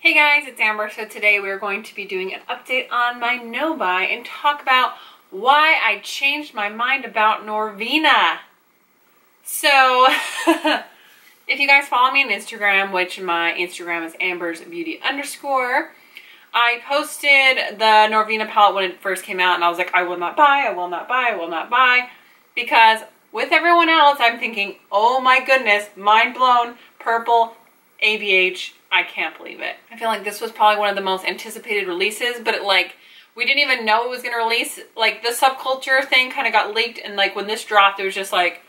Hey guys, it's Amber. So today we're going to be doing an update on my no-buy and talk about why I changed my mind about Norvina. So, if you guys follow me on Instagram, which my Instagram is ambersbeauty_, I posted the Norvina palette when it first came out and I was like, I will not buy, I will not buy, I will not buy. Because with everyone else, I'm thinking, oh my goodness, mind blown, purple, ABH, I can't believe it. I feel like this was probably one of the most anticipated releases, but we didn't even know it was going to release. Like, the subculture thing kind of got leaked, and like when this dropped, it was just like,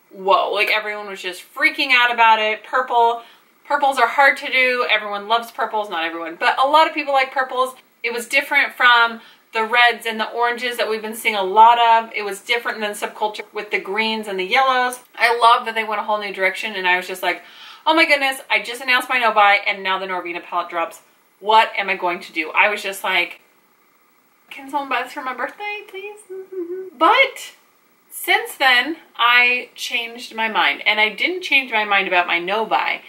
whoa, like everyone was just freaking out about it. Purples are hard to do. Everyone loves purples, not everyone, but a lot of people like purples. It was different from the reds and the oranges that we've been seeing a lot of. It was different than subculture with the greens and the yellows. I love that they went a whole new direction, and I was just like, oh my goodness, I just announced my no-buy and now the Norvina palette drops. What am I going to do? I was just like, can someone buy this for my birthday, please? But since then, I changed my mind. And I didn't change my mind about my no-buy.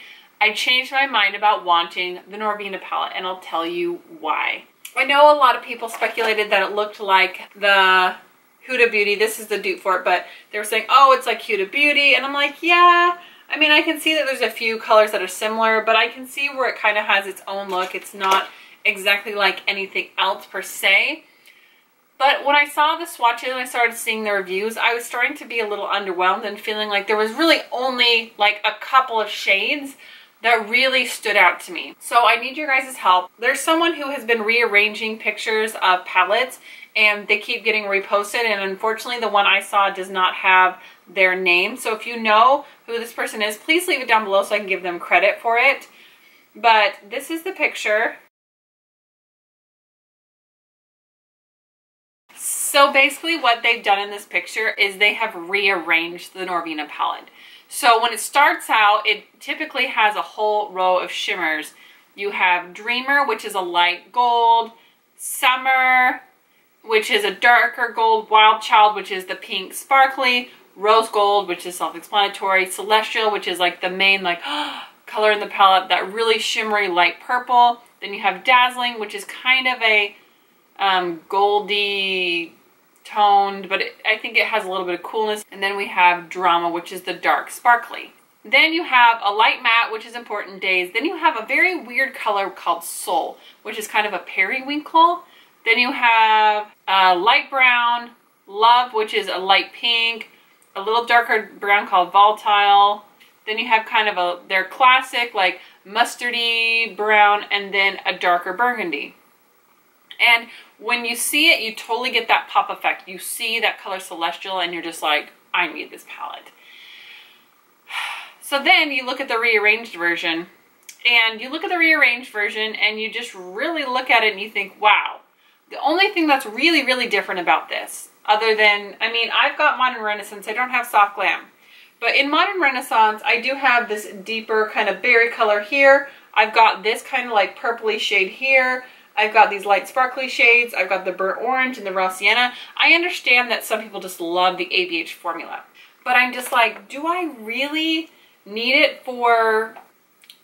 I changed my mind about wanting the Norvina palette, and I'll tell you why. I know a lot of people speculated that it looked like the Huda Beauty. This is the dupe for it, but they were saying, oh, it's like Huda Beauty. And I'm like, yeah. I mean, I can see that there's a few colors that are similar, but I can see where it kind of has its own look. It's not exactly like anything else per se. But when I saw the swatches and I started seeing the reviews, I was starting to be a little underwhelmed and feeling like there was really only like a couple of shades that really stood out to me. So I need your guys' help. There's someone who has been rearranging pictures of palettes and they keep getting reposted, and unfortunately the one I saw does not have their name. So if you know who this person is, please leave it down below so I can give them credit for it. But this is the picture. So basically what they've done in this picture is they have rearranged the Norvina palette. So when it starts out, it typically has a whole row of shimmers. You have Dreamer, which is a light gold, Summer, which is a darker gold, Wild Child, which is the pink sparkly, Rose Gold, which is self-explanatory, Celestial, which is like the main color in the palette, that really shimmery light purple. Then you have Dazzling, which is kind of a goldy toned, but I think it has a little bit of coolness. And then we have Drama, which is the dark sparkly. Then you have a light matte, which is Important Days. Then you have a very weird color called Soul, which is kind of a periwinkle. Then you have light brown, Love, which is a light pink, a little darker brown called Volatile. Then you have kind of their classic like mustardy brown, and then a darker burgundy. And when you see it, you totally get that pop effect. You see that color Celestial and you're just like, I need this palette. So then you look at the rearranged version, and you just really look at it and you think, wow. The only thing that's really, really different about this, other than, I mean, I've got Modern Renaissance, I don't have Soft Glam. But in Modern Renaissance, I do have this deeper kind of berry color here. I've got this kind of like purpley shade here. I've got these light sparkly shades. I've got the burnt orange and the raw sienna. I understand that some people just love the ABH formula. But I'm just like, do I really need it for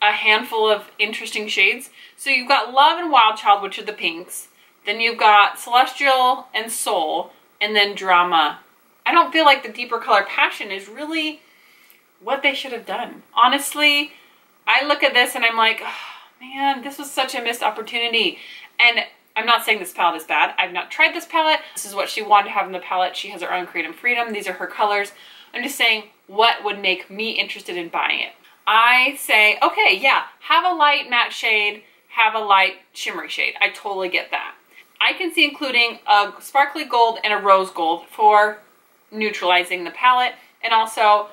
a handful of interesting shades? So you've got Love and Wild Child, which are the pinks. Then you've got Celestial and Soul, and then Drama. I don't feel like the deeper color Passion is really what they should have done. Honestly, I look at this and I'm like, oh, man, this was such a missed opportunity. And I'm not saying this palette is bad. I've not tried this palette. This is what she wanted to have in the palette. She has her own creative freedom. These are her colors. I'm just saying what would make me interested in buying it. I say, okay, yeah, have a light matte shade, have a light shimmery shade. I totally get that. I can see including a sparkly gold and a rose gold for neutralizing the palette, and also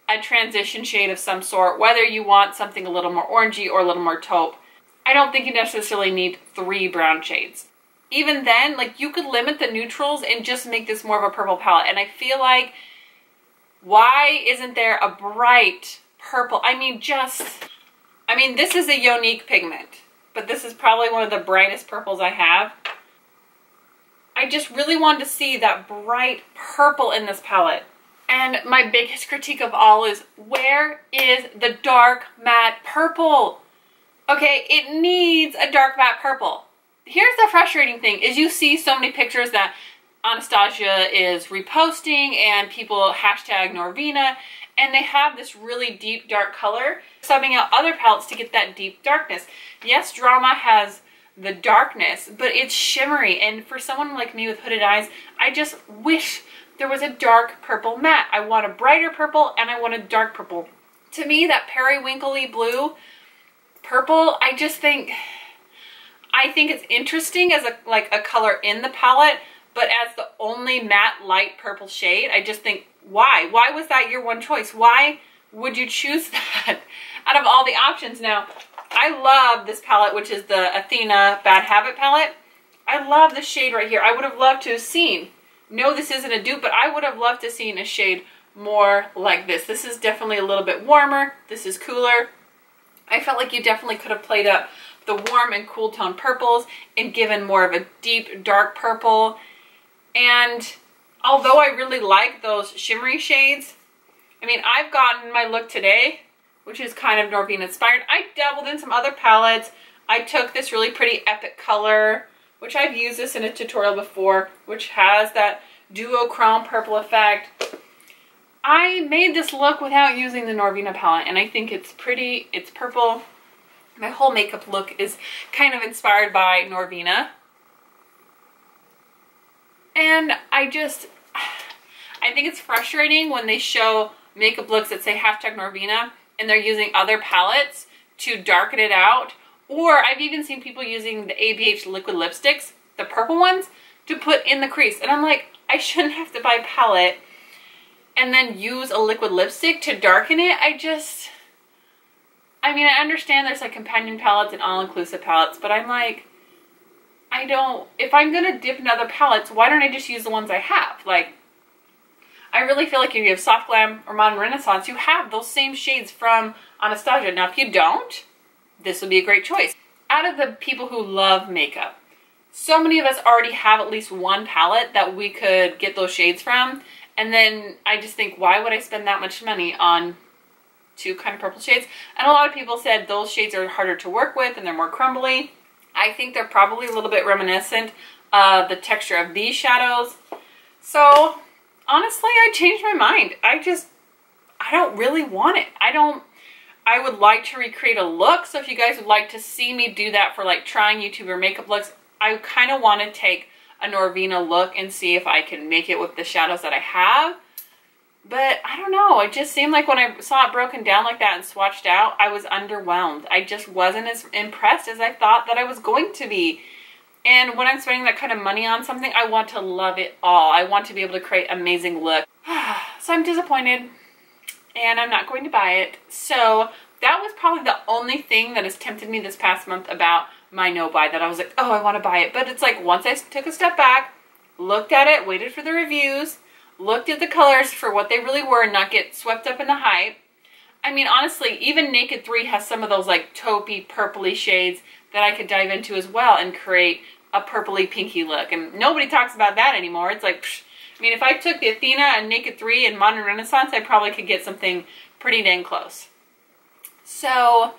a transition shade of some sort, whether you want something a little more orangey or a little more taupe. I don't think you necessarily need 3 brown shades. Even then, like, you could limit the neutrals and just make this more of a purple palette. And I feel like, why isn't there a bright purple? I mean, this is a unique pigment, but this is probably one of the brightest purples I have. I just really wanted to see that bright purple in this palette. And my biggest critique of all is, where is the dark matte purple? Okay, it needs a dark matte purple. Here's the frustrating thing, is you see so many pictures that Anastasia is reposting and people hashtag Norvina, and they have this really deep dark color, subbing out other palettes to get that deep darkness. Yes, Drama has the darkness, but it's shimmery, and for someone like me with hooded eyes, I just wish there was a dark purple matte. I want a brighter purple and I want a dark purple. To me, that periwinkly blue purple, I think it's interesting as a color in the palette, but as the only matte light purple shade, I just think, why? Why was that your one choice? Why would you choose that out of all the options? Now, I love this palette, which is the Athena Bad Habit palette. I love the shade right here. I would have loved to have seen, no, this isn't a dupe, but I would have loved to have seen a shade more like this. This is definitely a little bit warmer. This is cooler. I felt like you definitely could have played up the warm and cool tone purples and given more of a deep dark purple. And although I really like those shimmery shades, I mean, I've gotten my look today, which is kind of Norvina inspired. I dabbled in some other palettes. I took this really pretty epic color, which I've used this in a tutorial before, which has that duochrome purple effect. I made this look without using the Norvina palette, and I think it's pretty, it's purple. My whole makeup look is kind of inspired by Norvina. And I think it's frustrating when they show makeup looks that say hashtag Norvina and they're using other palettes to darken it out. Or I've even seen people using the ABH liquid lipsticks, the purple ones, to put in the crease. And I'm like, I shouldn't have to buy a palette and then use a liquid lipstick to darken it. I mean, I understand there's like companion palettes and all-inclusive palettes, but I'm like, if I'm gonna dip into other palettes, why don't I just use the ones I have? Like, I really feel like if you have Soft Glam or Modern Renaissance, you have those same shades from Anastasia. Now, if you don't, this would be a great choice. Out of the people who love makeup, so many of us already have at least one palette that we could get those shades from. And then I just think, why would I spend that much money on two kind of purple shades? And a lot of people said those shades are harder to work with and they're more crumbly. I think they're probably a little bit reminiscent of the texture of these shadows. So honestly, I changed my mind. I don't really want it. I would like to recreate a look. So if you guys would like to see me do that for like trying YouTuber makeup looks, I kind of want to take a Norvina look and see if I can make it with the shadows that I have. But I don't know. It just seemed like when I saw it broken down like that and swatched out, I was underwhelmed. I just wasn't as impressed as I thought that I was going to be. And when I'm spending that kind of money on something, I want to love it all. I want to be able to create an amazing look. So I'm disappointed and I'm not going to buy it. So that was probably the only thing that has tempted me this past month about my no buy, that I was like, oh, I want to buy it. But it's like, once I took a step back, looked at it, waited for the reviews, looked at the colors for what they really were and not get swept up in the hype. I mean, honestly, even Naked 3 has some of those like taupey, purpley shades that I could dive into as well and create a purpley, pinky look. And nobody talks about that anymore. It's like, psh. I mean, if I took the Athena and Naked 3 and Modern Renaissance, I probably could get something pretty dang close. So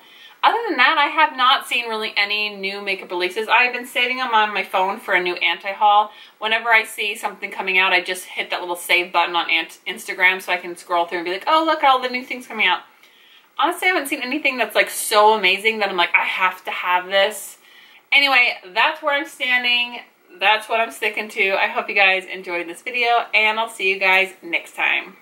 other than that, I have not seen really any new makeup releases. I've been saving them on my phone for a new anti-haul. Whenever I see something coming out, I just hit that little save button on Instagram so I can scroll through and be like, oh, look at all the new things coming out. Honestly, I haven't seen anything that's like so amazing that I'm like, I have to have this. Anyway, that's where I'm standing. That's what I'm sticking to. I hope you guys enjoyed this video, and I'll see you guys next time.